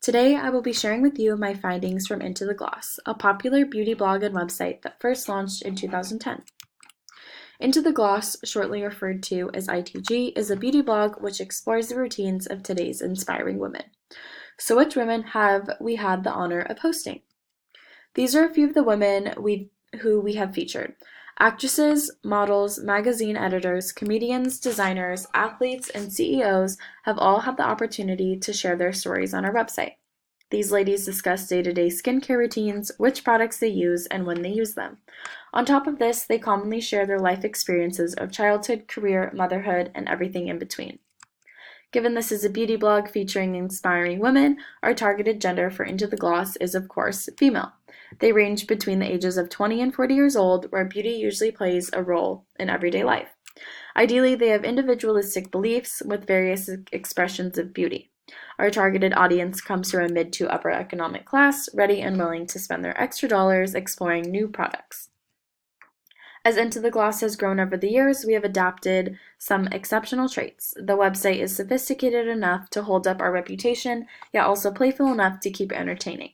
Today, I will be sharing with you my findings from Into the Gloss, a popular beauty blog and website that first launched in 2010. Into the Gloss, shortly referred to as ITG, is a beauty blog which explores the routines of today's inspiring women. So which women have we had the honor of hosting? These are a few of the women who we have featured. Actresses, models, magazine editors, comedians, designers, athletes, and CEOs have all had the opportunity to share their stories on our website. These ladies discuss day-to-day skincare routines, which products they use, and when they use them. On top of this, they commonly share their life experiences of childhood, career, motherhood, and everything in between. Given this is a beauty blog featuring inspiring women, our targeted gender for Into the Gloss is, of course, female. They range between the ages of 20 and 40 years old, where beauty usually plays a role in everyday life. Ideally, they have individualistic beliefs with various expressions of beauty. Our targeted audience comes from a mid to upper economic class, ready and willing to spend their extra dollars exploring new products. As Into the Gloss has grown over the years, we have adapted some exceptional traits. The website is sophisticated enough to hold up our reputation, yet also playful enough to keep it entertaining.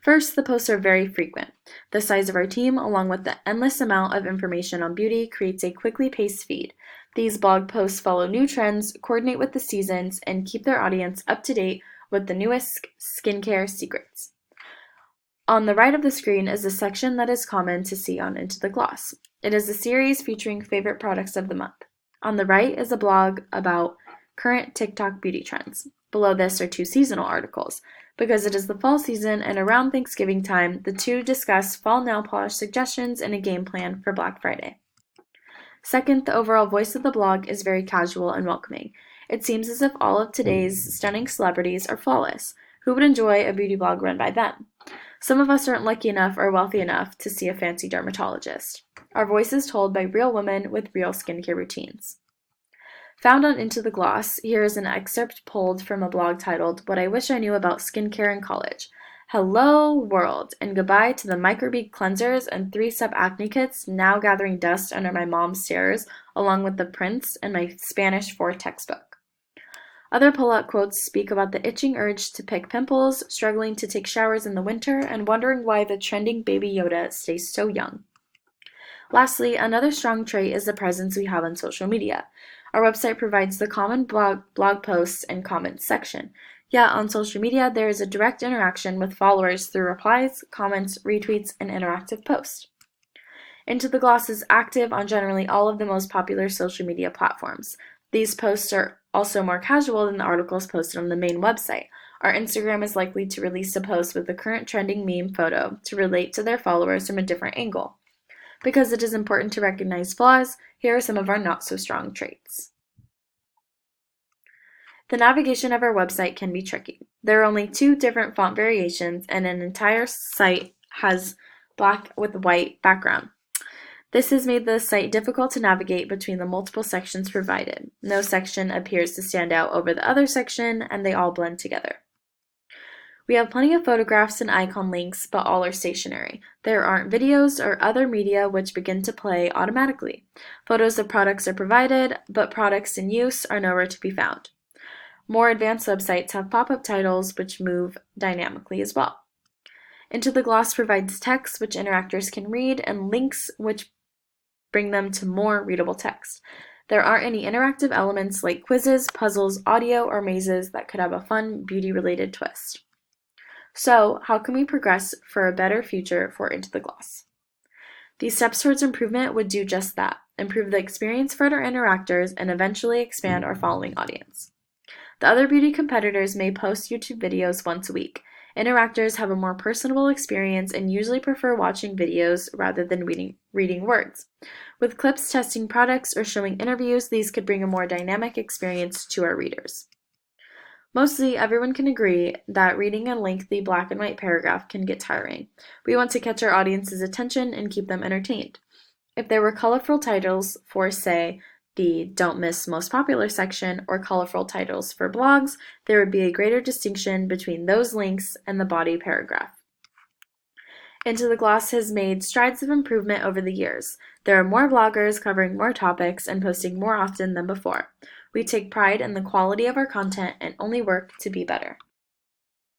First, the posts are very frequent. The size of our team, along with the endless amount of information on beauty, creates a quickly paced feed. These blog posts follow new trends, coordinate with the seasons, and keep their audience up to date with the newest skincare secrets. On the right of the screen is a section that is common to see on Into the Gloss. It is a series featuring favorite products of the month. On the right is a blog about current TikTok beauty trends. Below this are two seasonal articles. Because it is the fall season and around Thanksgiving time, the two discuss fall nail polish suggestions and a game plan for Black Friday. Second, the overall voice of the blog is very casual and welcoming. It seems as if all of today's stunning celebrities are flawless. Who would enjoy a beauty blog run by them? Some of us aren't lucky enough or wealthy enough to see a fancy dermatologist. Our voice is told by real women with real skincare routines. Found on Into the Gloss, here is an excerpt pulled from a blog titled, What I Wish I Knew About Skincare in College. Hello, world, and goodbye to the microbead cleansers and 3-step acne kits now gathering dust under my mom's stairs, along with the prints and my Spanish 4 textbook. Other pull-out quotes speak about the itching urge to pick pimples, struggling to take showers in the winter, and wondering why the trending Baby Yoda stays so young. Lastly, another strong trait is the presence we have on social media. Our website provides the common blog posts and comments section. Yet on social media, there is a direct interaction with followers through replies, comments, retweets, and interactive posts. Into the Gloss is active on generally all of the most popular social media platforms. These posts are also more casual than the articles posted on the main website. Our Instagram is likely to release a post with the current trending meme photo to relate to their followers from a different angle. Because it is important to recognize flaws, here are some of our not-so-strong traits. The navigation of our website can be tricky. There are only 2 different font variations, and an entire site has black with white background. This has made the site difficult to navigate between the multiple sections provided. No section appears to stand out over the other section, and they all blend together. We have plenty of photographs and icon links, but all are stationary. There aren't videos or other media which begin to play automatically. Photos of products are provided, but products in use are nowhere to be found. More advanced websites have pop-up titles which move dynamically as well. Into the Gloss provides text which interactors can read and links which bring them to more readable text. There aren't any interactive elements like quizzes, puzzles, audio, or mazes that could have a fun beauty-related twist. So, how can we progress for a better future for Into the Gloss? These steps towards improvement would do just that, improve the experience for our interactors and eventually expand our following audience. The other beauty competitors may post YouTube videos once a week. Interactors have a more personable experience and usually prefer watching videos rather than reading words. With clips testing products or showing interviews, these could bring a more dynamic experience to our readers. Mostly, everyone can agree that reading a lengthy black and white paragraph can get tiring. We want to catch our audience's attention and keep them entertained. If there were colorful titles for, say, the Don't Miss Most Popular section or colorful titles for blogs, there would be a greater distinction between those links and the body paragraph. Into the Gloss has made strides of improvement over the years. There are more bloggers covering more topics and posting more often than before. We take pride in the quality of our content and only work to be better.